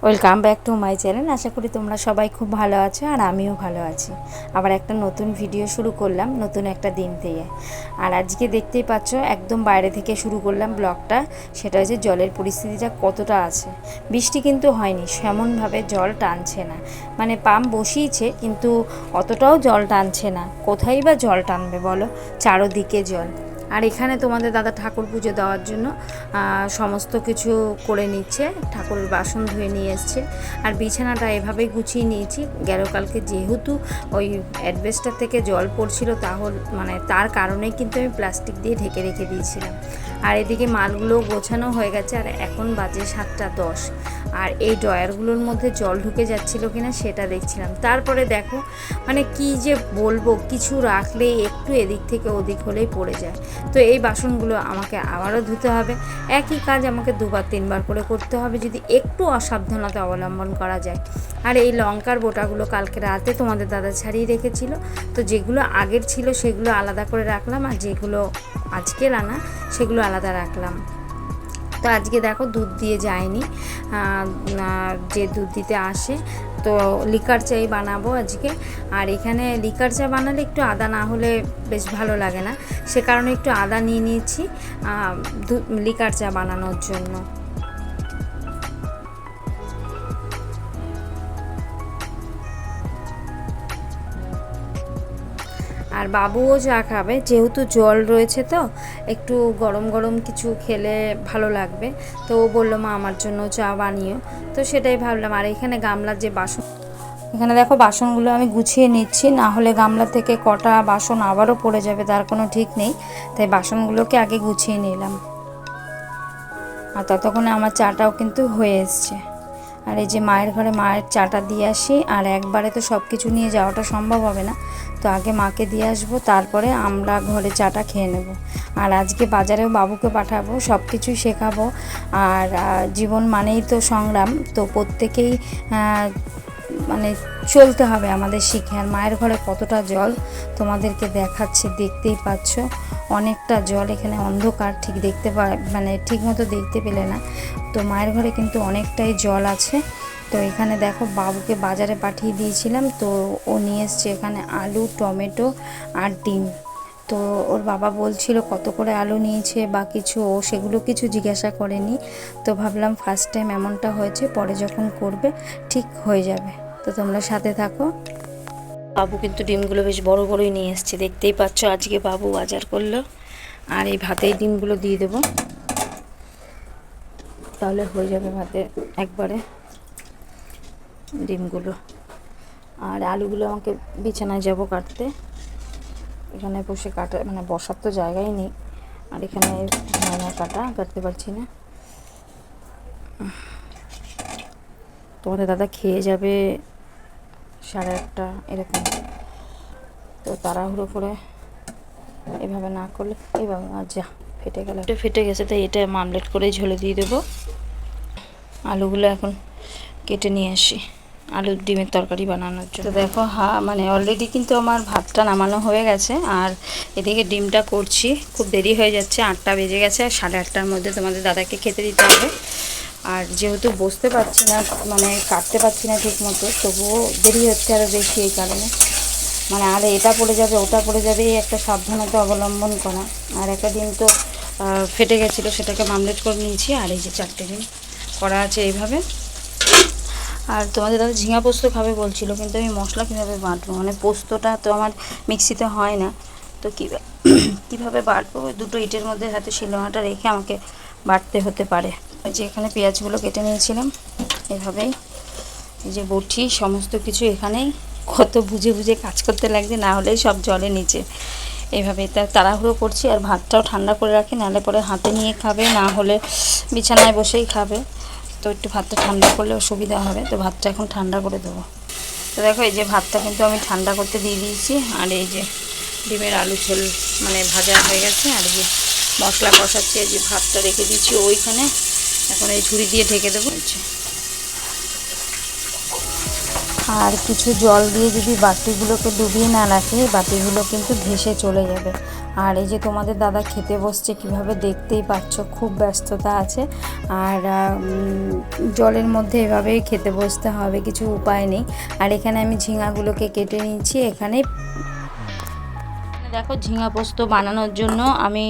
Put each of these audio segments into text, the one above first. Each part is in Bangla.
Welcome back to my channel. আশা করি তোমরা সবাই খুব ভালো আছো আর আমিও ভালো আছি। আবার একটা নতুন ভিডিও শুরু করলাম নতুন একটা দিন থেকে। আর আজকে দেখতেই পাচ্ছ একদম বাইরে থেকে শুরু করলাম ব্লগটা। সেটা হচ্ছে জলের পরিস্থিতিটা কতটা আছে। বৃষ্টি কিন্তু হয়নি, সেমনভাবে জল টানছে না, মানে পাম্প বসিয়েছে কিন্তু অতটাও জল টানছে না। কোথায় বা জল টানবে বলো, চারোদিকে জল। আর এখানে তোমাদের দাদা ঠাকুর পুজো দেওয়ার জন্য সমস্ত কিছু করে নিচ্ছে, ঠাকুরের বাসন ধুয়ে নিয়ে এসছে। আর বিছানাটা এভাবেই গুছিয়ে নিয়েছি। গেল কালকে যেহেতু ওই অ্যাডভেস্টার থেকে জল পড়ছিল, তাহলে মানে তার কারণেই কিন্তু আমি প্লাস্টিক দিয়ে ঢেকে রেখে দিয়েছিলাম। আর এদিকে মালগুলো গোছানো হয়ে গেছে। আর এখন বাজে 7:10। আর এই ড্রয়ারগুলোর মধ্যে জল ঢুকে যাচ্ছিলো কিনা সেটা দেখছিলাম। তারপরে দেখো মানে কি যে বলবো, কিছু রাখলে একটু এদিক থেকে ওদিক হলেই পড়ে যায়। তো এই বাসনগুলো আমাকে আবারও ধুতে হবে। একই কাজ আমাকে 2-3 বার করে করতে হবে যদি একটু অসাবধানতা অবলম্বন করা যায়। আর এই লঙ্কার বোটাগুলো কালকে রাতে তোমাদের দাদা ছাড়িয়ে রেখেছিল, তো যেগুলো আগের ছিল সেগুলো আলাদা করে রাখলাম, আর যেগুলো আজকের আনা সেগুলো আলাদা রাখলাম। তো আজকে দেখো দুধ দিয়ে যায়নি, যে দুধ দিতে আসে, তো লিকার চাই বানাবো আজকে। আর এখানে লিকার চা বানালে একটু আদা না হলে বেশ ভালো লাগে না, সে কারণে একটু আদা নিয়ে নিয়েছি লিকার চা বানানোর জন্য। আর বাবুও চা খাবে, যেহেতু জল রয়েছে তো একটু গরম গরম কিছু খেলে ভালো লাগবে। তো ও বললো মা আমার জন্য চা বানিও, তো সেটাই ভাবলাম। আর এখানে গামলার যে বাসন, এখানে দেখো বাসনগুলো আমি গুছিয়ে নিচ্ছি, না হলে গামলা থেকে কটা বাসন আবারও পড়ে যাবে তার কোনো ঠিক নেই। তাই বাসনগুলোকে আগে গুছিয়ে নিলাম। আর ততক্ষণে আমার চাটাও কিন্তু হয়ে এসছে। আর এই যে মায়ের ঘরে মায়ের চাটা দিয়ে আসি, আর একবারে তো সব কিছু নিয়ে যাওয়াটা সম্ভব হবে না, তো আগে মাকে দিয়ে আসবো, তারপরে আমরা ঘরে চাটা খেয়ে নেব। আর আজকে বাজারেও বাবুকে পাঠাবো, সব কিছুই শেখাবো। আর জীবন মানেই তো সংগ্রাম, তো প্রত্যেকেই মানে চলতে হবে আমাদের শিখে। আর মায়ের ঘরে কতটা জল তোমাদেরকে দেখাচ্ছে, দেখতেই পাচ্ছ অনেকটা জল। এখানে অন্ধকার, ঠিক দেখতে মানে ঠিক মতো দেখতে পেলে না। তো মায়ের ঘরে কিন্তু অনেকটাই জল আছে। তো এখানে দেখো বাবুকে বাজারে পাঠিয়ে দিয়েছিলাম, তো ও নিয়ে এসছে এখানে আলু, টমেটো আর ডিম। তো ওর বাবা বলছিল কত করে আলু নিয়েছে বা কিছু, ও সেগুলো কিছু জিজ্ঞাসা করেনি। তো ভাবলাম ফার্স্ট টাইম এমনটা হয়েছে, পরে যখন করবে ঠিক হয়ে যাবে। তো তোমরা সাথে থাকো। বাবু কিন্তু ডিমগুলো বেশ বড় বড়ই নিয়ে এসছে, দেখতেই পাচ্ছ আজকে বাবু বাজার করলো। আর এই ভাতেই ডিমগুলো দিয়ে দেবো, তাহলে হয়ে যাবে ভাতে একবারে ডিমগুলো। আর আলুগুলো আমাকে বিছানায় যাব কাটতে, এখানে বসে কাটা মানে বসার তো জায়গাই নেই। আর এখানে কাটতে পারছি না। তোমাদের দাদা খেয়ে যাবে 8:30 এরকম, তো তাড়াহুড়ো করে এভাবে না করলে এইভাবে যা ফেটে গেল, এটা ফেটে গেছে, তাই এটা মামলেট করেই ঝোলে দিয়ে দেবো। আলুগুলো এখন কেটে নিয়ে আসি আলুর ডিমের তরকারি বানানোর জন্য। তো দেখো মানে অলরেডি কিন্তু আমার ভাতটা নামানো হয়ে গেছে, আর এদিকে ডিমটা করছি। খুব দেরি হয়ে যাচ্ছে, 8টা বেজে গেছে, আর 8:30টার মধ্যে তোমাদের দাদাকে খেতে দিতে হবে। আর যেহেতু বসতে পারছি না, মানে কাটতে পারছি না ঠিক মতো, তবুও দেরি হচ্ছে আরও বেশি। এই কারণে মানে আর এটা পড়ে যাবে ওটা পড়ে যাবে, এই একটা সাবধানতা অবলম্বন করা। আর একটা ডিম তো ফেটে গেছিলো, সেটাকে মামলেট করে নিয়েছি। আর এই যে 4টে ডিম করা আছে এইভাবে। আর তোমাদের দাদা ঝিঙা পোস্ত খাবে বলছিল, কিন্তু আমি মশলা কীভাবে বাটবো, মানে পোস্তটা তো আমার মিক্সিতে হয় না, তো কীভাবে বাটবো। দুটো ইটের মধ্যে হাতে শিলনোড়াটা রেখে আমাকে বাটতে হতে পারে। ওই যে এখানে পেঁয়াজগুলো কেটে নিয়েছিলাম এভাবেই, এই যে বটি সমস্ত কিছু এখানেই। কত বুঝে বুঝে কাজ করতে লাগছে, না হলেই সব জলে নিচে। এইভাবে তাড়াহুড়ো করছি। আর ভাতটাও ঠান্ডা করে রাখি, নাহলে পরে হাতে নিয়ে খাবে, না হলে বিছানায় বসেই খাবে। তো একটু ভাতটা ঠান্ডা করলে সুবিধা হবে, তো ভাতটা এখন ঠান্ডা করে দেবো। তো দেখো এই যে ভাতটা কিন্তু আমি ঠান্ডা করতে দিয়ে দিয়েছি। আর এই যে ডিমের আলু ঝোল মানে ভাজা হয়ে গেছে। আর যে মশলা কষাচ্ছি, এই যে ভাতটা রেখে দিচ্ছি ওইখানে, এখন এই ঝুড়ি দিয়ে ঢেকে দেবো। আর কিছু জল দিয়ে যদি বাটিগুলোকে ডুবিয়ে না রাখি, বাটিগুলো কিন্তু ভেসে চলে যাবে। আর এই যে তোমাদের দাদা খেতে বসছে কিভাবে, দেখতেই পাচ্ছ খুব ব্যস্ততা আছে। আর জলের মধ্যে এভাবেই খেতে বসতে হবে, কিছু উপায় নেই। আর এখানে আমি ঝিঙাগুলোকে কেটে নিয়েছি। এখানে দেখো ঝিঙা পোস্ত বানানোর জন্য আমি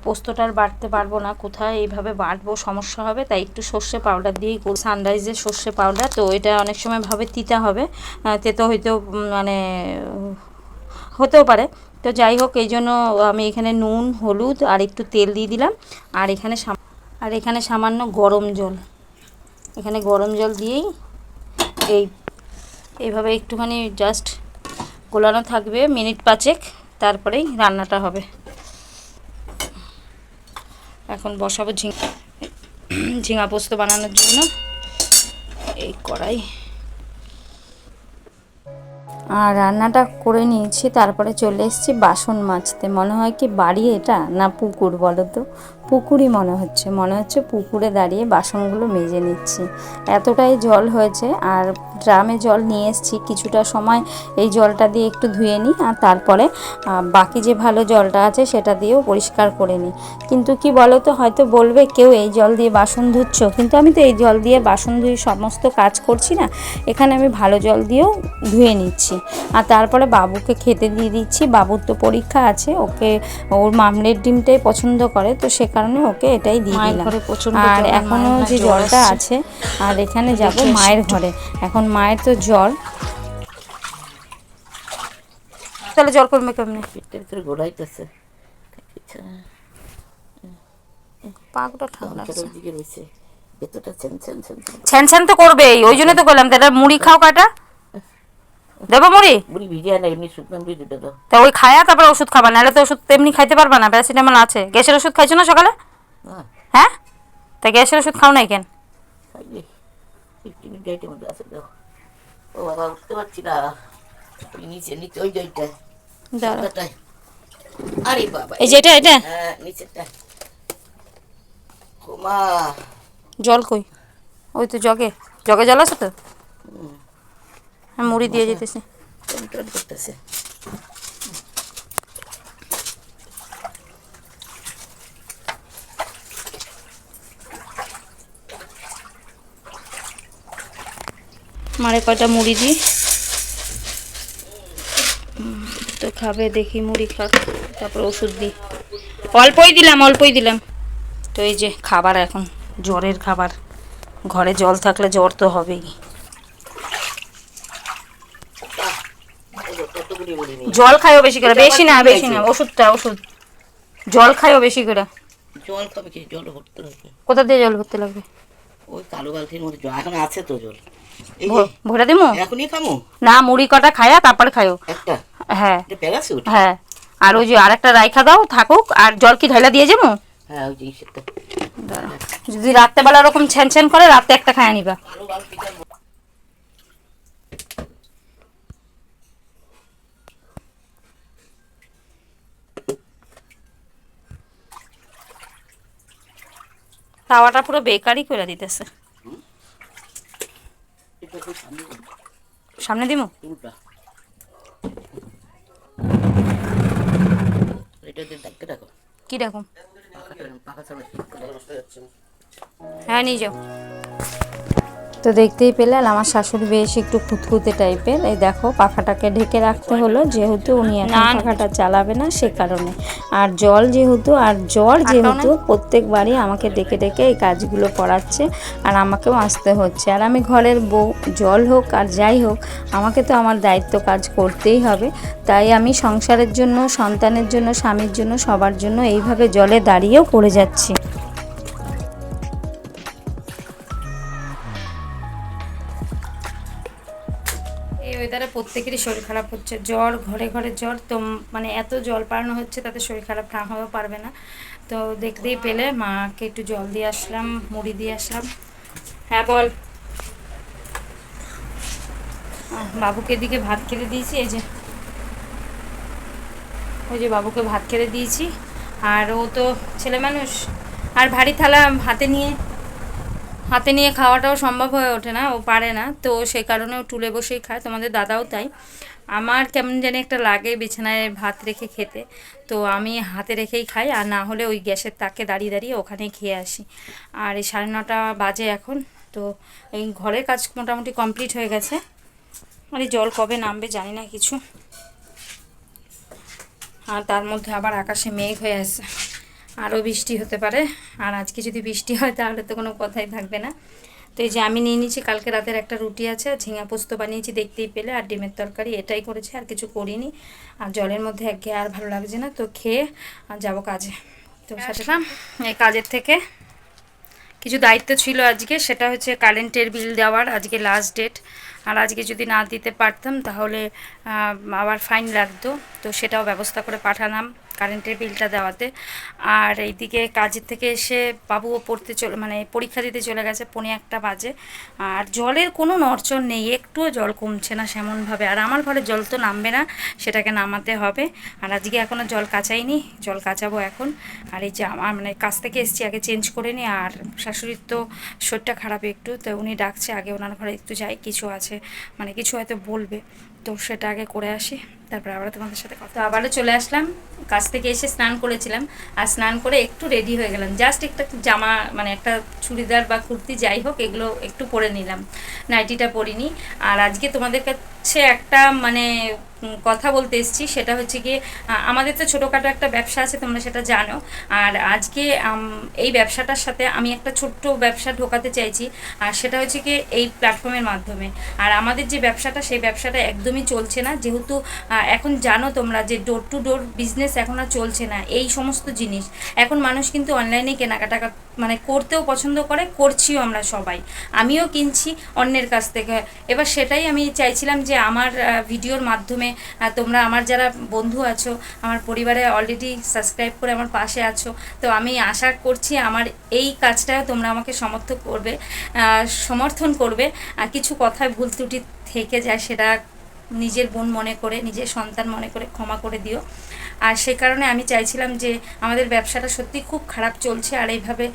পোস্তটা আর বাটতে পারবো না, কোথায় এইভাবে বাটবো সমস্যা হবে, তাই একটু সর্ষে পাউডার দিয়েই সানরাইজের সর্ষে পাউডার। তো এটা অনেক সময় ভাবে তিতা হবে, তেতো হয়তো মানে হতেও পারে। তো যাই হোক, এই জন্য আমি এখানে নুন, হলুদ আর একটু তেল দিয়ে দিলাম। আর এখানে সামান্য গরম জল, এখানে গরম জল দিয়েই এইভাবে একটুখানি জাস্ট গোলানো থাকবে মিনিট 5, তারপরেই রান্নাটা হবে। এখন বসাবো ঝিঙা পোস্ত বানানোর জন্য এই কড়াই। আর রান্নাটা করে নিয়েছি, তারপরে চলে এসেছি বাসন মাজতে। মনে হয় কি বাড়ি এটা না পুকুর বলো তো? পুকুরই মনে হচ্ছে পুকুরে দাঁড়িয়ে বাসনগুলো মেজে নিচ্ছি, এতটাই জল হয়েছে। আর ড্রামে জল নিয়ে এসেছি, কিছুটা সময় এই জলটা দিয়ে একটু ধুয়ে নিই, আর তারপরে বাকি যে ভালো জলটা আছে সেটা দিয়েও পরিষ্কার করে নিই। কিন্তু কি বলো তো, হয়তো বলবে কেউ এই জল দিয়ে বাসন ধুচ্ছ, কিন্তু আমি তো এই জল দিয়ে বাসন ধুয়ে সমস্ত কাজ করছি না, এখানে আমি ভালো জল দিয়েও ধুয়ে নিচ্ছি। আর তারপরে বাবুকে খেতে দিয়ে দিচ্ছি। বাবুর তো পরীক্ষা আছে, ওর মামলের ডিমটাই পছন্দ করে, তো সে কারণে ওকে এটাই দিয়ে দিলাম। আর এখনও যে জলটা আছে, আর এখানে যাব মায়ের ঘরে। এখন মায়ের তো জ্বর, তাহলে জল করবে কেমনে? পাগুলো ঠান্ডা ছ্যান তো করবেই, ওই জন্য তো করলাম। তাহলে মুড়ি খাও কাটা দেবো, মুড়ি ভিজিয়ে না এমনি শুকনো মুড়ি দিতে দাও। তা ওই খায়া তারপর ওষুধ খাবা, নাহলে তো ওষুধ তেমনি খাইতে পারবা না। প্যারাসিটামল আছে। গ্যাসের ওষুধ খাইছো না সকালে? হ্যাঁ, তা গ্যাসের ওষুধ খাও নাই কেন? ও বাবা, উঠতে পারছি না, নিচে নিচে ওই জয়টা। আরে বাবা, এই যেটা এটা নিচেরটা। মা জল কই? ওই তো জগে জল আছে তো, মুড়ি দিয়ে যেতেছি। মারে কয়টা মুড়ি দিই, তো খাবে দেখি, মুড়ি খাক, তারপর ওষুধ দিই। অল্পই দিলাম। তো এই যে খাবার, এখন জ্বরের খাবার। ঘরে জল থাকলে জ্বর তো হবেই। জল খাইও বেশি করে, বেশি না ওষুধ জল খাইও বেশি করে। জল খাবে কি? জল ভরতে লাগবে। কোথা দিয়ে জল ভরতে লাগবে? ওই কালো বালতির মধ্যে জল এখন আছে তো, জল ভরে দিমু এখনই খামু না। মুড়ি কটা খায়া তারপরে খাইও একটা। হ্যাঁ হ্যাঁ, আর ওই যে আরেকটা রাইখা দাও থাকুক। আর জল কি ঢাইলা দিয়ে যাবো? হ্যাঁ, ওই জিনিসটা যদি রাত্রেবেলা ওরকম ছ্যান করে, রাতে একটা খায়া নিবা। তাওয়াটা পুরো বেকারই করে দিতেছে। সামনে দিমু কি ডাকুম? হ্যাঁ, নিয়ে যাও। তো দেখতেই পেলে আমার শাশুড়ি বেশ একটু খুঁতখুঁতে টাইপের। এই দেখো, পাখাটাকে ঢেকে রাখতে হলো, যেহেতু উনি এখন পাখাটা চালাবে না সে কারণে। আর জ্বর যেহেতু প্রত্যেকবারই আমাকে ডেকে ডেকে এই কাজগুলো করাচ্ছে, আর আমাকেও আসতে হচ্ছে। আর আমি ঘরের বউ, জল হোক আর যাই হোক, আমাকে তো আমার দায়িত্ব কাজ করতেই হবে। তাই আমি সংসারের জন্য, সন্তানের জন্য, স্বামীর জন্য, সবার জন্য এইভাবে জলে দাঁড়িয়েও করে যাচ্ছি। এই ওয়েদারে প্রত্যেকেরই শরীর খারাপ হচ্ছে, জ্বর, ঘরে ঘরে জ্বর। তো মানে এত জল পাড়ানো হচ্ছে, তাতে শরীর খারাপ না হয়েও পারবে না। তো দেখতেই পেলে মাকে একটু জল দিয়ে আসলাম, মুড়ি দিয়ে আসলাম। হ্যাঁ বল। বাবুকে এদিকে ভাত খেতে দিয়েছি, এই যে ওই যে বাবুকে ভাত খেতে দিয়েছি। আর ও তো ছেলে মানুষ, আর ভারী থালা হাতে নিয়ে খাওয়াটাও সম্ভব হয়ে ওঠে না, ও পারে না। তো সেই কারণে ও টুলে বসেই খায়, তোমাদের দাদাও তাই। আমার কেমন জানি একটা লাগে বিছানায় ভাত রেখে খেতে, তো আমি হাতে রেখেই খাই, আর না হলে ওই গ্যাসের তাকে দাঁড়িয়ে দাঁড়িয়ে ওখানেই খেয়ে আসি। আর এই 9:30 বাজে এখন, তো এই ঘরের কাজ মোটামুটি কমপ্লিট হয়ে গেছে, মানে জল কবে নামবে জানি না কিছু। আর তার মধ্যে আবার আকাশে মেঘ হয়ে আসে, আরও বৃষ্টি হতে পারে। আর আজকে যদি বৃষ্টি হয় তাহলে তো কোনো কথাই থাকবে না। তো এই যে আমি নিয়ে নিয়েছি কালকে রাতের একটা রুটি আছে, ঝিঙা পোস্ত বানিয়েছি দেখতেই পেলে, আর ডিমের তরকারি, এটাই করেছি, আর কিছু করিনি। আর জলের মধ্যে একঘেয়ে আর ভালো লাগছে না, তো খেয়ে আর যাবো কাজে। তো আসলাম এই কাজের থেকে, কিছু দায়িত্ব ছিল আজকে, সেটা হচ্ছে কারেন্টের বিল দেওয়ার, আজকে লাস্ট ডেট। আর আজকে যদি না দিতে পারতাম তাহলে আবার ফাইন লাগতো, তো সেটাও ব্যবস্থা করে পাঠালাম কারেন্টের বিলটা দেওয়াতে। আর এইদিকে কাজের থেকে এসে বাবুও পড়তে মানে পরীক্ষা দিতে চলে গেছে, 1:45 বাজে। আর জলের কোনো নড়চড় নেই, একটুও জল কমছে না সেমনভাবে। আর আমার ঘরে জল তো নামবে না, সেটাকে নামাতে হবে। আর আজকে এখনও জল কাচাইনি, জল কাচাবো এখন। আর এই যে আমার মানে কাজ থেকে এসছি, আগে চেঞ্জ করে নিই। আর শাশুড়ির তো শরীরটা খারাপ একটু, তো উনি ডাকছে, আগে ওনার ঘরে একটু যাই, কিছু আছে মানে কিছু হয়তো বলবে, তো সেটা আগে করে আসি, তারপরে আবার তোমাদের সাথে কথা। আবারও চলে আসলাম, কাজ থেকে এসে স্নান করেছিলাম, আর স্নান করে একটু রেডি হয়ে গেলাম, জাস্ট একটা জামা মানে একটা চুড়িদার বা কুর্তি যাই হোক এগুলো একটু পরে নিলাম, নাইটিটা পরিনি। আর আজকে তোমাদের কাছে একটা মানে কথা বলতে এসেছি, সেটা হচ্ছে কি আমাদের তো ছোটোখাটো একটা ব্যবসা আছে, তোমরা সেটা জানো। আর আজকে এই ব্যবসাটার সাথে আমি একটা ছোট্ট ব্যবসা ঢোকাতে চাইছি, আর সেটা হচ্ছে কি এই প্ল্যাটফর্মের মাধ্যমে। আর আমাদের যে ব্যবসাটা, সেই ব্যবসাটা একদমই চলছে না, যেহেতু এখন জানো তোমরা যে ডোর টু ডোর বিজনেস এখন আর চলছে না, এই সমস্ত জিনিস এখন মানুষ কিন্তু অনলাইনে কেনাকাটা মানে করতেও পছন্দ করে, করছিও আমরা সবাই, আমিও কিনছি অন্যের কাছ থেকে। এবার সেটাই আমি চাইছিলাম যে আমার ভিডিওর মাধ্যমে তোমরা আমার যারা বন্ধু আছো, আমার পরিবারে অলরেডি সাবস্ক্রাইব করে আমার পাশে আছো, তো আমি আশা করছি আমার এই কাজটা তোমরা আমাকে সমর্থন করবে। কিছু কথায় ভুল ত্রুটি থেকে যায়, সেটা নিজের বোন মনে করে, নিজের সন্তান মনে করে ক্ষমা করে দিও। আর সেই কারণে আমি চাইছিলাম যে আমাদের ব্যবসাটা সত্যি খুব খারাপ চলছে, আর এইভাবে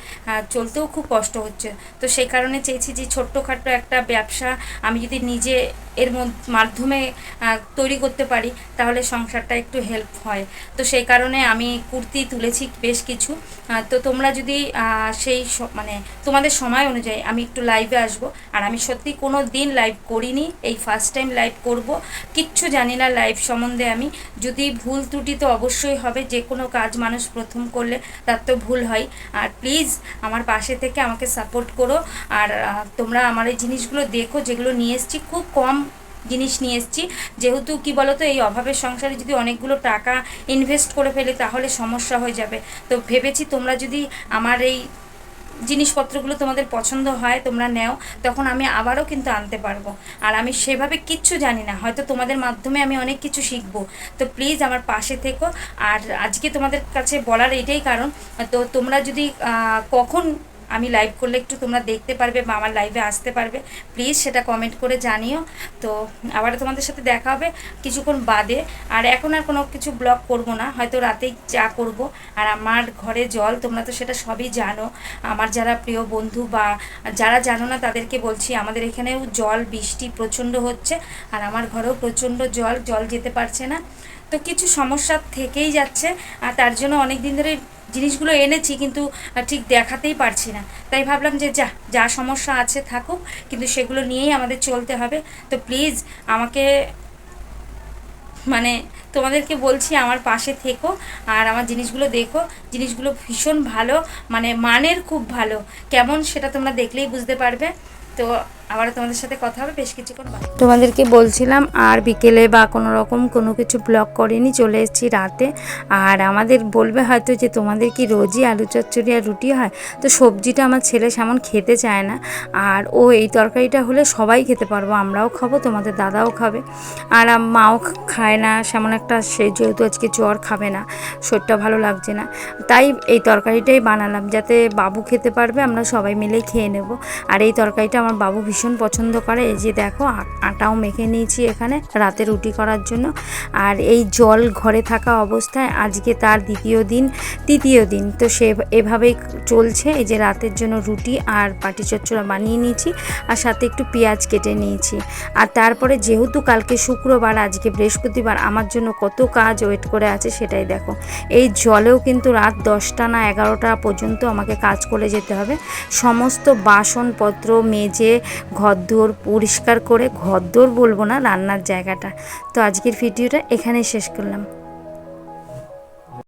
চলতেও খুব কষ্ট হচ্ছে, তো সেই কারণে চেয়েছি যে ছোট্টখাট্টো একটা ব্যবসা আমি যদি নিজে এর মাধ্যমে তৈরি করতে পারি তাহলে সংসারটা একটু হেল্প হয়। তো সেই কারণে আমি কুর্তি তুলেছি বেশ কিছু, তো তোমরা যদি সেই মানে তোমাদের সময় অনুযায়ী আমি একটু লাইভে আসবো। আর আমি সত্যি কোনো দিন লাইভ করিনি, এই ফার্স্ট টাইম লাইভ করব, কিচ্ছু জানি না লাইভ সম্বন্ধে আমি। যদি ভুল ত্রুটি তো অবশ্যই হবে, যে কোনো কাজ মানুষ প্রথম করলে তার তো ভুল হয়। আর প্লিজ আমার পাশে থেকে আমাকে সাপোর্ট করো। আর তোমরা আমার এই জিনিসগুলো দেখো, যেগুলো নিয়ে এসেছি খুব কম জিনিস নিয়ে এসেছি, যেহেতু কি বলো তো, এই অভাবের সংসারে যদি অনেকগুলো টাকা ইনভেস্ট করে ফেলে তাহলে সমস্যা হয়ে যাবে। তো ভেবেছি তোমরা যদি আমার এই জিনিসপত্রগুলো তোমাদের পছন্দ হয়, তোমরা নেও, তখন আমি আবারও কিন্তু আনতে পারবো। আর আমি সেভাবে কিচ্ছু জানি না, হয়তো তোমাদের মাধ্যমে আমি অনেক কিছু শিখবো। তো প্লিজ আমার পাশে থেকো। আর আজকে তোমাদের কাছে বলার এটাই কারণ, তো তোমরা যদি কখন আমি লাইভ করলে একটু তোমরা দেখতে পারবে বা আমার লাইভে আসতে পারবে, প্লিজ সেটা কমেন্ট করে জানিও। তো আবার তোমাদের সাথে দেখা হবে কিছুক্ষণ বাদে। আর এখন আর কোনো কিছু ব্লগ করব না, হয়তো রাতেই চা করব। আর আমার ঘরে জল, তোমরা তো সেটা সবই জানো, আমার যারা প্রিয় বন্ধু বা যারা জানো না তাদেরকে বলছি, আমাদের এখানেও জল বৃষ্টি প্রচণ্ড হচ্ছে, আর আমার ঘরেও প্রচণ্ড জল যেতে পারছে না, তো কিছু সমস্যা থেকেই যাচ্ছে। আর তার জন্য অনেক দিন ধরে জিনিসগুলো এনেছি কিন্তু ঠিক দেখাতেই পারছি না, তাই ভাবলাম যে যা সমস্যা আছে থাকুক, কিন্তু সেগুলো নিয়েই আমাদের চলতে হবে। তো প্লিজ আমাকে মানে তোমাদেরকে বলছি আমার পাশে থেকো, আর আমার জিনিসগুলো দেখো, জিনিসগুলো ভীষণ ভালো, মানে মানের খুব ভালো, কেমন সেটা তোমরা দেখলেই বুঝতে পারবে। তো আবার তোমাদের সাথে কথা হবে বেশ কিছুক্ষণ বাদে। তোমাদেরকে বলছিলাম আর বিকেলে বা কোনো রকম কোনো কিছু ব্লগ করিনি, চলে এসেছি রাতে। আর আমাদের বলবে হয়তো যে তোমাদের কি রোজই আলু চচ্চড়ি আর রুটি হয়, তো সবজিটা আমার ছেলে সেমন খেতে চায় না, আর ও এই তরকারিটা হলে সবাই খেতে পারবো, আমরাও খাবো, তোমাদের দাদাও খাবে, আর মাও খায় না সেমন একটা, সে যেহেতু আজকে জ্বর, খাবে না, শরীরটা ভালো লাগছে না, তাই এই তরকারিটাই বানালাম যাতে বাবু খেতে পারবে, আমরা সবাই মিলেই খেয়ে নেব। আর এই তরকারিটা আমার বাবু ভীষণ ভীষণ পছন্দ করে। এই যে দেখো আটাও মেখে নিয়েছি এখানে রাতে রুটি করার জন্য। আর এই জল ঘরে থাকা অবস্থায় আজকে তার তৃতীয় দিন তো সে এভাবেই চলছে। এই যে রাতের জন্য রুটি আর পাটি চচ্চড়া বানিয়ে নিয়েছি, আর সাথে একটু পেঁয়াজ কেটে নিয়েছি। আর তারপরে যেহেতু কালকে শুক্রবার, আজকে বৃহস্পতিবার, আমার জন্য কত কাজ ওয়েট করে আছে সেটাই দেখো। এই জলেও কিন্তু রাত 10টা না 11টা পর্যন্ত আমাকে কাজ করে যেতে হবে। সমস্ত বাসনপত্র মেজে ঘরদোর পরিষ্কার করে, ঘরদোর বলবো না, রান্নার জায়গাটা। তো আজকের ভিডিওটা এখানেই শেষ করলাম।